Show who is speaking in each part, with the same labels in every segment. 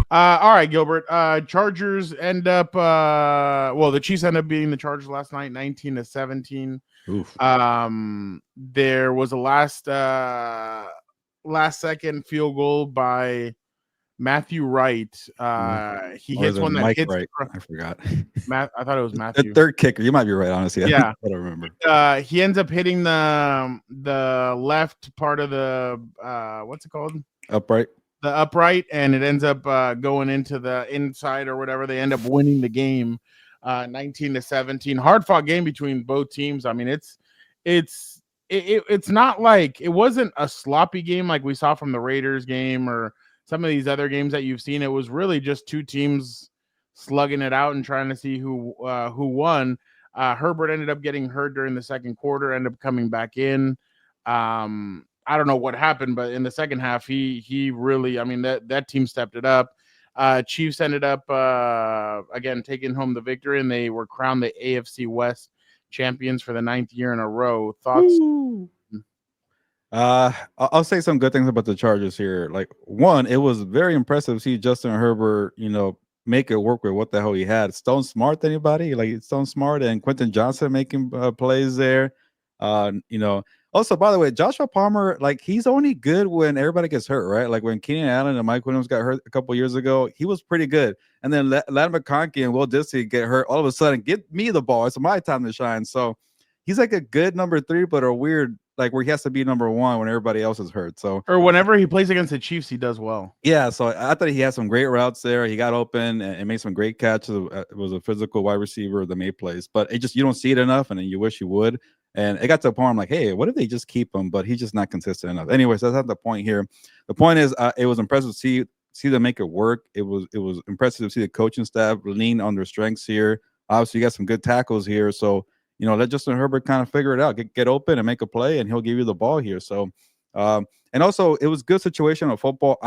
Speaker 1: All right, Gilbert. Chargers end up. The Chiefs end up beating the Chargers last night, 19-17.
Speaker 2: Oof.
Speaker 1: There was a last second field goal by Matthew Wright. He
Speaker 2: Or is
Speaker 1: hits
Speaker 2: it
Speaker 1: one that
Speaker 2: Mike
Speaker 1: hits
Speaker 2: Wright? I forgot.
Speaker 1: Matt. I thought it was
Speaker 2: The
Speaker 1: Matthew.
Speaker 2: third kicker. You might be right, honestly. I
Speaker 1: Yeah.
Speaker 2: don't remember.
Speaker 1: He ends up hitting the left part of the what's it called?
Speaker 2: Upright.
Speaker 1: The upright, and it ends up going into the inside or whatever. They end up winning the game, 19-17. Hard fought game between both teams. I mean, it's not like it wasn't a sloppy game like we saw from the Raiders game or some of these other games that you've seen. It was really just two teams slugging it out and trying to see who won. Herbert ended up getting hurt during the second quarter, ended up coming back in. I don't know what happened, but in the second half, he really, I mean, that team stepped it up. Chiefs ended up again taking home the victory, and they were crowned the AFC West champions for the 9th year in a row. Thoughts?
Speaker 2: Woo. I'll say some good things about the Chargers here. Like, one, it was very impressive to see Justin Herbert, make it work with what the hell he had. Stone Smart, anybody? Like Stone Smart and Quentin Johnson making plays there. Also, by the way, Joshua Palmer, like, he's only good when everybody gets hurt, right? Like when Keenan Allen and Mike Williams got hurt a couple years ago, he was pretty good. And then Ladd McConkey and Will Disley get hurt. All of a sudden, get me the ball. It's my time to shine. So he's like a good number 3, but a weird, like, where he has to be number 1 when everybody else is hurt. So,
Speaker 1: or whenever he plays against the Chiefs, he does well.
Speaker 2: Yeah, so I thought he had some great routes there. He got open and made some great catches. It was a physical wide receiver that made plays, but you don't see it enough, and then you wish you would. And it got to a point I'm like, hey, what if they just keep him? But he's just not consistent enough. Anyways, that's not the point here. The point is, it was impressive to see them make it work. It was impressive to see the coaching staff lean on their strengths here. Obviously, you got some good tackles here, so let Justin Herbert kind of figure it out, get open and make a play, and he'll give you the ball here. So. And also, it was good situational football.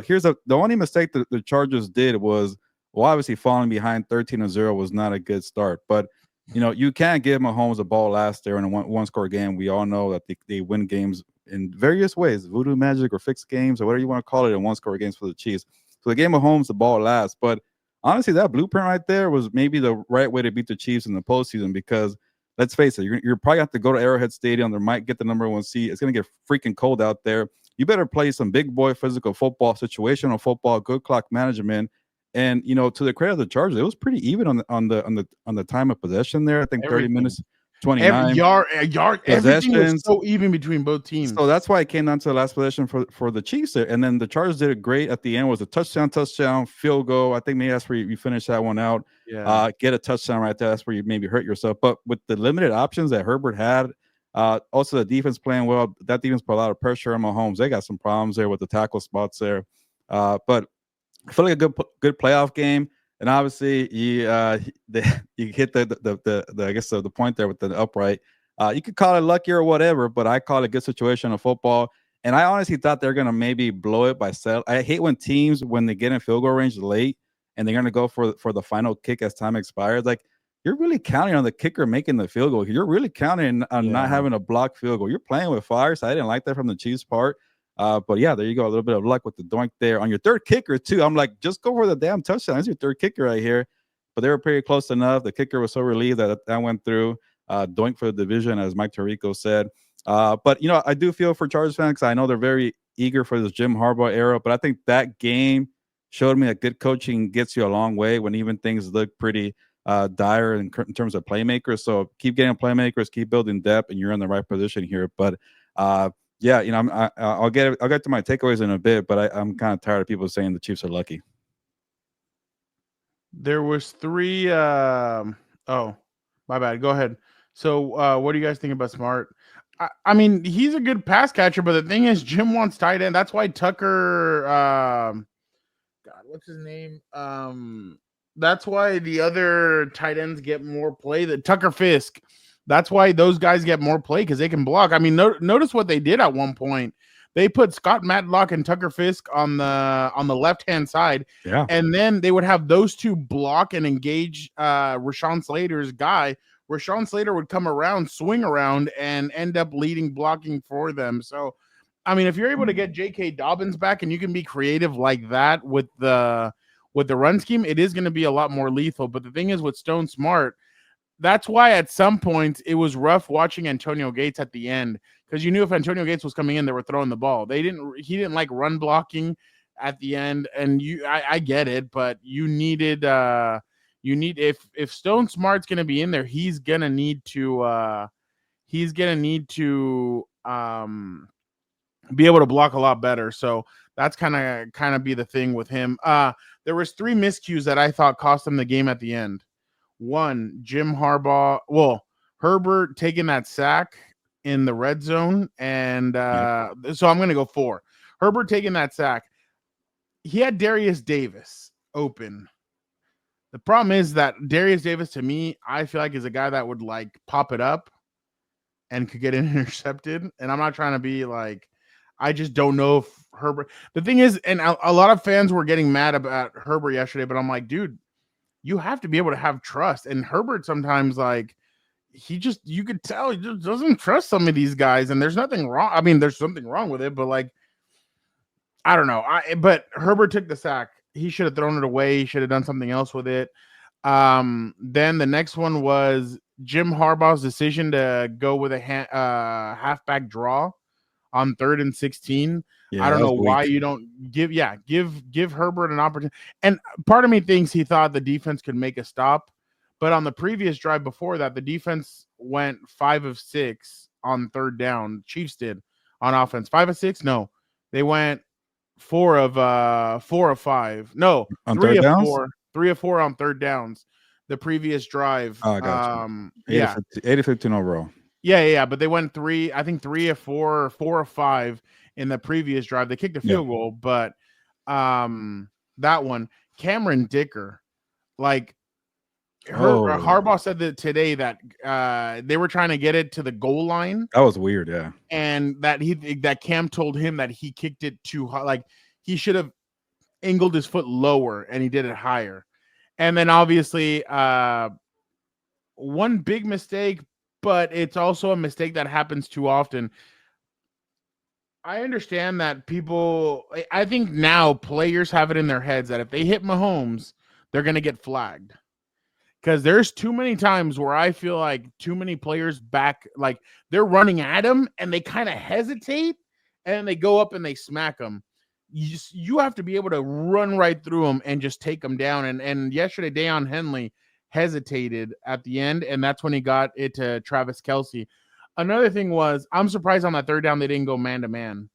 Speaker 2: Here's the only mistake that the Chargers did was, well, obviously falling behind 13-0 was not a good start. But you can't give Mahomes a ball last year in a one-score game. We all know that they win games in various ways, voodoo magic or fixed games or whatever you want to call it, in one-score games for the Chiefs. So the game of Mahomes, the ball last. But honestly, that blueprint right there was maybe the right way to beat the Chiefs in the postseason, because let's face it, you're probably have to go to Arrowhead Stadium. They might get the number 1 seed. It's going to get freaking cold out there. You better play some big boy physical football, situational football, good clock management. And to the credit of the Chargers, it was pretty even on the time of possession there. I think 30 minutes, 29
Speaker 1: every yard, everything was so even between both teams.
Speaker 2: So that's why it came down to the last possession for the Chiefs there. And then the Chargers did it great at the end. It was a touchdown, field goal. I think maybe that's where you finish that one out.
Speaker 1: Yeah.
Speaker 2: Get a touchdown right there. That's where you maybe hurt yourself. But with the limited options that Herbert had, also the defense playing well, that defense put a lot of pressure on Mahomes. They got some problems there with the tackle spots there. But I feel like a good playoff game. And obviously, you hit the I guess the point there with the upright. You could call it lucky or whatever, but I call it a good situation of football. And I honestly thought they're gonna maybe blow it by set. I hate when teams, when they get in field goal range late and they're gonna go for the final kick as time expires. Like, you're really counting on the kicker making the field goal. You're really counting on not having a blocked field goal. You're playing with fire. So I didn't like that from the Chiefs' part. But yeah, there you go. A little bit of luck with the doink there on your third kicker too. I'm like, just go for the damn touchdown. It's your third kicker right here. But they were pretty close enough. The kicker was so relieved that went through. Doink for the division, as Mike Tirico said. But I do feel for Chargers fans, because I know they're very eager for this Jim Harbaugh era. But I think that game showed me that good coaching gets you a long way when even things look pretty dire in terms of playmakers. So keep getting playmakers, keep building depth, and you're in the right position here. But yeah, I'll get to my takeaways in a bit, but I'm kind of tired of people saying the Chiefs are lucky.
Speaker 1: There was 3. Oh, my bad. Go ahead. So, what do you guys think about Smart? I mean, he's a good pass catcher, but the thing is, Jim wants tight end. That's why Tucker. God, what's his name? That's why the other tight ends get more play. The Tucker Fisk. That's why those guys get more play, because they can block. I mean, notice what they did at one point. They put Scott Matlock and Tucker Fisk on the left-hand side, and then they would have those two block and engage Rashawn Slater's guy. Rashawn Slater would come around, swing around, and end up leading blocking for them. So, I mean, if you're able to get J.K. Dobbins back and you can be creative like that with the with the run scheme, it is going to be a lot more lethal. But the thing is with Stone Smart, that's why at some points it was rough watching Antonio Gates at the end, because you knew if Antonio Gates was coming in, they were throwing the ball. He didn't like run blocking at the end, and I get it, but if Stone Smart's going to be in there, he's going to need to be able to block a lot better. So that's kind of be the thing with him. There was 3 miscues that I thought cost him the game at the end. One, Jim Harbaugh. Well, Herbert taking that sack in the red zone, and so I'm going to go 4. Herbert taking that sack. He had Darius Davis open. The problem is that Darius Davis, to me, I feel like is a guy that would like pop it up and could get intercepted. And I'm not trying to be like, I just don't know if Herbert. The thing is, and a lot of fans were getting mad about Herbert yesterday, but I'm like, dude, you have to be able to have trust. And Herbert sometimes, like, you could tell he just doesn't trust some of these guys. And there's nothing wrong. I mean, there's something wrong with it, but like, I don't know. But Herbert took the sack. He should have thrown it away. He should have done something else with it. Then the next one was Jim Harbaugh's decision to go with a halfback draw on 3rd and 16.
Speaker 2: Yeah,
Speaker 1: I don't
Speaker 2: that
Speaker 1: know
Speaker 2: was
Speaker 1: why
Speaker 2: weak.
Speaker 1: you don't give Herbert an opportunity. And part of me thinks he thought the defense could make a stop, but on the previous drive before that, the defense went 5 of 6 on 3rd down. Chiefs did on offense. 5 of 6? No, they went 4 of 5. No,
Speaker 2: On
Speaker 1: 3
Speaker 2: third
Speaker 1: of
Speaker 2: downs.
Speaker 1: 4. 3 of 4 on 3rd downs. The previous drive.
Speaker 2: Oh, I got you. 80,
Speaker 1: Yeah.
Speaker 2: 50, 80, 15 overall.
Speaker 1: Yeah. But they went 3, I think 3 of 4 or 4 of 5 in the previous drive. They kicked a field goal, but that one, Cameron Dicker, like Harbaugh said that today that they were trying to get it to the goal line.
Speaker 2: That was weird, yeah.
Speaker 1: And that Cam told him that he kicked it too high. Like he should have angled his foot lower, and he did it higher. And then obviously one big mistake, but it's also a mistake that happens too often. I understand that I think now players have it in their heads that if they hit Mahomes, they're going to get flagged. Because there's too many times where I feel like too many players back, like they're running at him and they kind of hesitate and they go up and they smack him. You have to be able to run right through them and just take them down. And yesterday, Deion Henley hesitated at the end, and that's when he got it to Travis Kelce. Another thing was, I'm surprised on that 3rd down they didn't go man-to-man.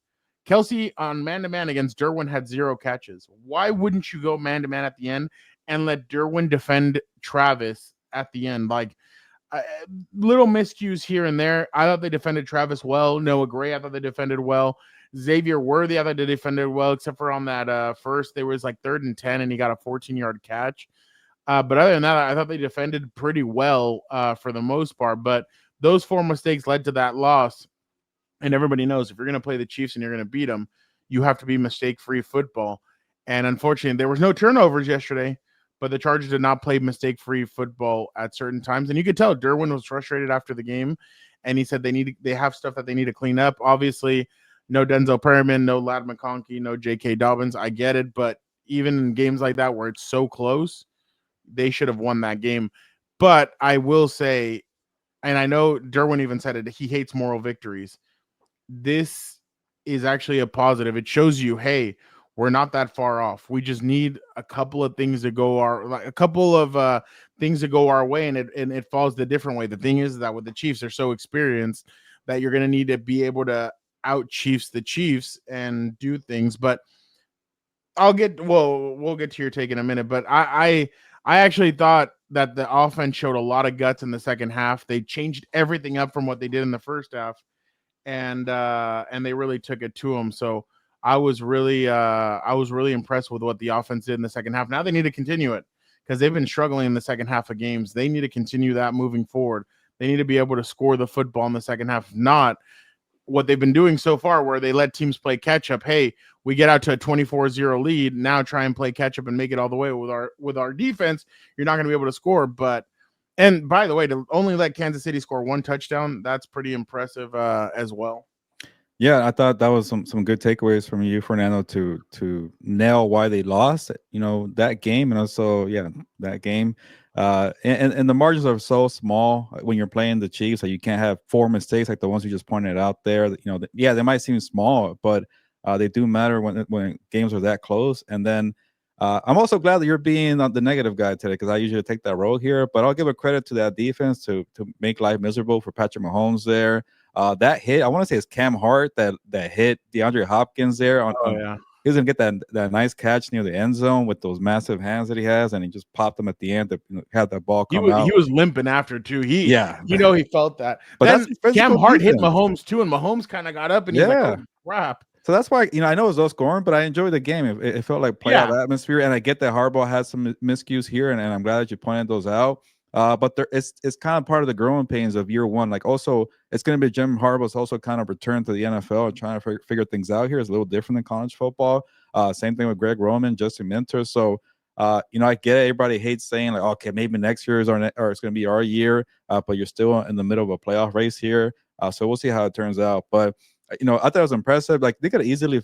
Speaker 1: Kelce on man-to-man against Derwin had 0 catches. Why wouldn't you go man-to-man at the end and let Derwin defend Travis at the end? Like, little miscues here and there. I thought they defended Travis well. Noah Gray, I thought they defended well. Xavier Worthy, I thought they defended well, except for on that first, there was like 3rd and 10, and he got a 14-yard catch. But other than that, I thought they defended pretty well for the most part. But those 4 mistakes led to that loss. And everybody knows if you're going to play the Chiefs and you're going to beat them, you have to be mistake-free football. And unfortunately, there was no turnovers yesterday, but the Chargers did not play mistake-free football at certain times. And you could tell Derwin was frustrated after the game, and he said they have stuff that they need to clean up. Obviously, no Denzel Perryman, no Ladd McConkey, no J.K. Dobbins. I get it, but even in games like that where it's so close, they should have won that game. But I will say, and I know Derwin even said it, he hates moral victories. This is actually a positive. It shows you, hey, we're not that far off. We just need a couple of things to go our way, and it falls the different way. The thing is that with the Chiefs, they're so experienced that you're going to need to be able to out Chiefs the Chiefs and do things. But we'll get to your take in a minute. But I actually thought that the offense showed a lot of guts in the second half. They changed everything up from what they did in the first half, and they really took it to them. So I was really impressed with what the offense did in the second half. Now they need to continue it because they've been struggling in the second half of games. They need to continue that moving forward. They need to be able to score the football in the second half, not what they've been doing so far where they let teams play catch up. Hey, we get out to a 24-0 lead. Now try and play catch up and make it all the way with our defense. You're not going to be able to score. And by the way, to only let Kansas City score 1 touchdown, that's pretty impressive as well.
Speaker 2: Yeah, I thought that was some good takeaways from you, Fernando, to nail why they lost. That game, and also that game. And the margins are so small when you're playing the Chiefs that you can't have four mistakes like the ones you just pointed out there. They might seem small, but they do matter when games are that close. And then I'm also glad that you're being the negative guy today because I usually take that role here. But I'll give a credit to that defense to make life miserable for Patrick Mahomes there. That hit, I want to say it's Cam Hart that hit DeAndre Hopkins there
Speaker 1: Oh
Speaker 2: on
Speaker 1: yeah.
Speaker 2: he was gonna get that nice catch near the end zone with those massive hands that he has, and he just popped them at the end to have that ball come
Speaker 1: He
Speaker 2: out.
Speaker 1: was limping after too.
Speaker 2: Yeah,
Speaker 1: He felt that.
Speaker 2: but that's
Speaker 1: Then
Speaker 2: a
Speaker 1: Cam
Speaker 2: physical
Speaker 1: Hart hit
Speaker 2: defense.
Speaker 1: Mahomes too, and Mahomes kind of got up and he's like,
Speaker 2: Yeah.
Speaker 1: "Holy crap!"
Speaker 2: So that's why I know it was low scoring, but I enjoyed the game. It felt like playoff
Speaker 1: Yeah,
Speaker 2: atmosphere, and I get that Harbaugh had some miscues here, and I'm glad that you pointed those out. But it's kind of part of the growing pains of year one. Like also, it's going to be Jim Harbaugh's also kind of return to the NFL and trying to figure things out here. Is a little different than college football. Same thing with Greg Roman, Justin Minter. So I get it. Everybody hates saying like, okay, maybe next year is or it's going to be our year, but you're still in the middle of a playoff race here. So we'll see how it turns out. But I thought it was impressive. Like they could have easily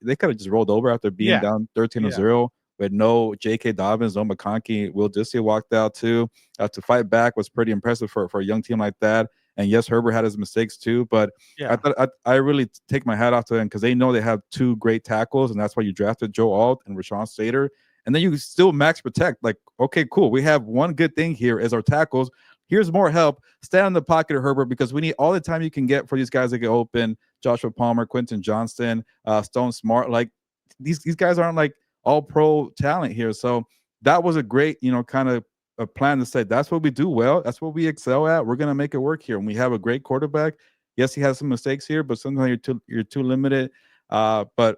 Speaker 2: they could have just rolled over after being
Speaker 1: yeah,
Speaker 2: down 13-0 with no J.K. Dobbins, no McConkey. Will Disley walked out too. To fight back was pretty impressive for a young team like that. And yes, Herbert had his mistakes too, but I
Speaker 1: yeah.
Speaker 2: thought I really take my hat off to them because they know they have two great tackles, and that's why you drafted Joe Alt and Rashawn Slater. And then you still max protect. Like, okay, cool. We have one good thing here as our tackles. Here's more help. Stand in the pocket of Herbert because we need all the time you can get for these guys to get open. Joshua Palmer, Quentin Johnston, Stone Smart. Like these guys aren't like all pro talent here. So that was a great, kind of a plan to say that's what we do well. That's what we excel at. We're gonna make it work here. And we have a great quarterback. Yes, he has some mistakes here, but sometimes you're too limited. But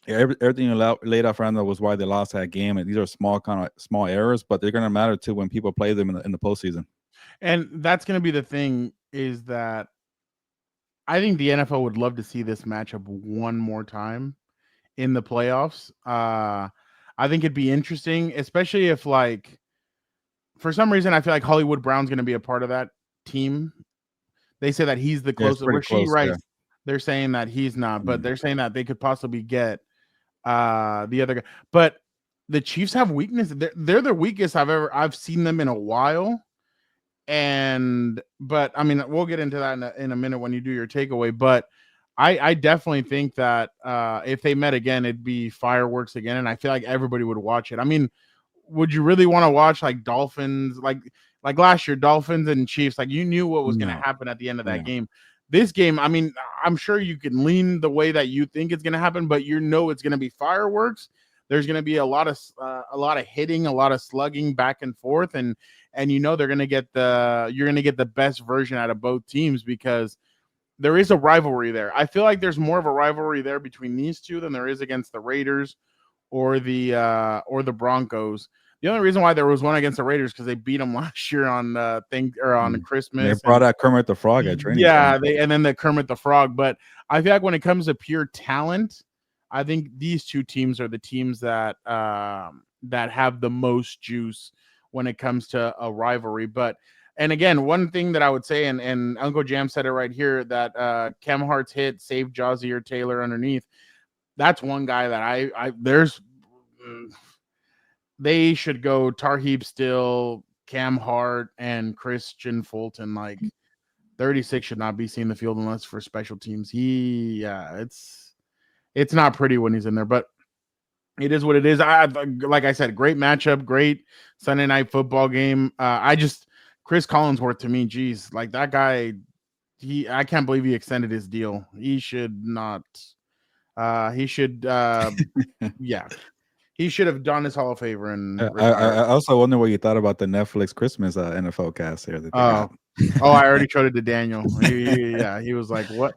Speaker 2: everything you laid out, Fernando, was why they lost that game. And these are small errors, but they're gonna matter too when people play them in the postseason.
Speaker 1: And that's going to be the thing is that I think the NFL would love to see this matchup one more time in the playoffs. I think it'd be interesting, especially if like for some reason I feel like Hollywood Brown's going to be a part of that team. They say that he's the
Speaker 2: Yeah, it's
Speaker 1: closest.
Speaker 2: pretty
Speaker 1: Rasheed
Speaker 2: close. Yeah.
Speaker 1: Rice, they're saying that he's not, but
Speaker 2: Mm.
Speaker 1: they're saying that they could possibly get the other guy. But the Chiefs have weakness. They're the weakest I've seen them in a while. But I mean, we'll get into that in a minute when you do your takeaway. But I definitely think that if they met again, it'd be fireworks again, and I feel like everybody would watch it. I mean, would you really want to watch like Dolphins, like last year, Dolphins and Chiefs? Like you knew what was going to
Speaker 2: No.
Speaker 1: happen at the end of that
Speaker 2: Yeah.
Speaker 1: game. This game, I mean, I'm sure you can lean the way that you think it's going to happen, but it's going to be fireworks. There's going to be a lot of hitting, a lot of slugging back and forth, and they're going to get you're going to get the best version out of both teams because there is a rivalry there. I feel like there's more of a rivalry there between these two than there is against the Raiders or the Broncos. The only reason why there was one against the Raiders because they beat them last year on on
Speaker 2: They
Speaker 1: Christmas.
Speaker 2: brought
Speaker 1: And
Speaker 2: out Kermit the Frog at training camp.
Speaker 1: and then the Kermit the Frog. But I feel like when it comes to pure talent, I think these two teams are the teams that that have the most juice when it comes to a rivalry. But and again, one thing that I would say, and Uncle Jam said it right here, that Cam Hart's hit saved Jazier Taylor underneath. That's one guy that they should go Tarheeb Still, Cam Hart, and Christian Fulton. Like 36 should not be seeing the field unless for special teams. It's not pretty when he's in there, but it is what it is. Like I said, great matchup, great Sunday night football game. Chris Collinsworth to me, geez, like that guy, I can't believe he extended his deal. He should not. He should, yeah, he should have done his Hall of Favor and retired.
Speaker 2: I also wonder what you thought about the Netflix Christmas NFL cast here that they got.
Speaker 1: I already showed it to Daniel. He was like, "What?"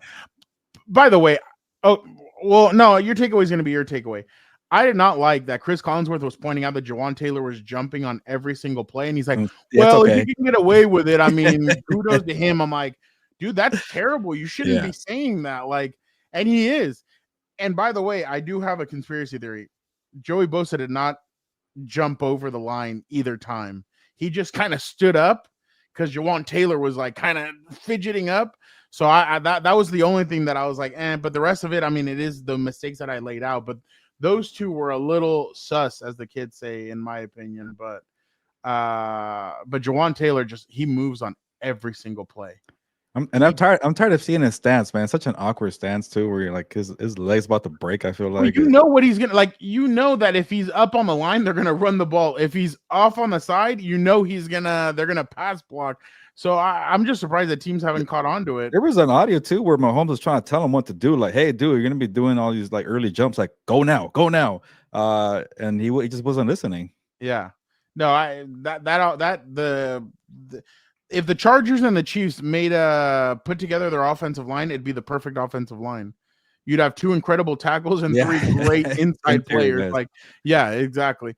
Speaker 1: By the way, oh well, no, your takeaway is going to be your takeaway. I did not like that Chris Collinsworth was pointing out that Jawan Taylor was jumping on every single play, and he's like,
Speaker 2: Yeah, it's
Speaker 1: "Well, if
Speaker 2: okay.
Speaker 1: you can get away with it, I mean, kudos to him." I'm like, "Dude, that's terrible. You shouldn't be saying that." Like, and he is. And by the way, I do have a conspiracy theory. Joey Bosa did not jump over the line either time. He just kind of stood up because Jawan Taylor was like kind of fidgeting up. So I that was the only thing that I was like, but the rest of it, I mean, it is the mistakes that I laid out, but those two were a little sus, as the kids say, in my opinion. But Jawan Taylor he moves on every single play.
Speaker 2: I'm tired of seeing his stance, man. Such an awkward stance too, where you're like his legs about to break. I feel like
Speaker 1: you know what he's gonna like. You know that if he's up on the line, they're gonna run the ball. If he's off on the side, you know they're gonna pass block. So I'm just surprised that teams haven't caught on to it.
Speaker 2: There was an audio too where Mahomes was trying to tell him what to do, like, "Hey, dude, you're gonna be doing all these like early jumps, like go now, go now," and he just wasn't listening.
Speaker 1: Yeah, no, if the Chargers and the Chiefs made put together their offensive line, it'd be the perfect offensive line. You'd have two incredible tackles and three great inside players. Like, yeah, exactly.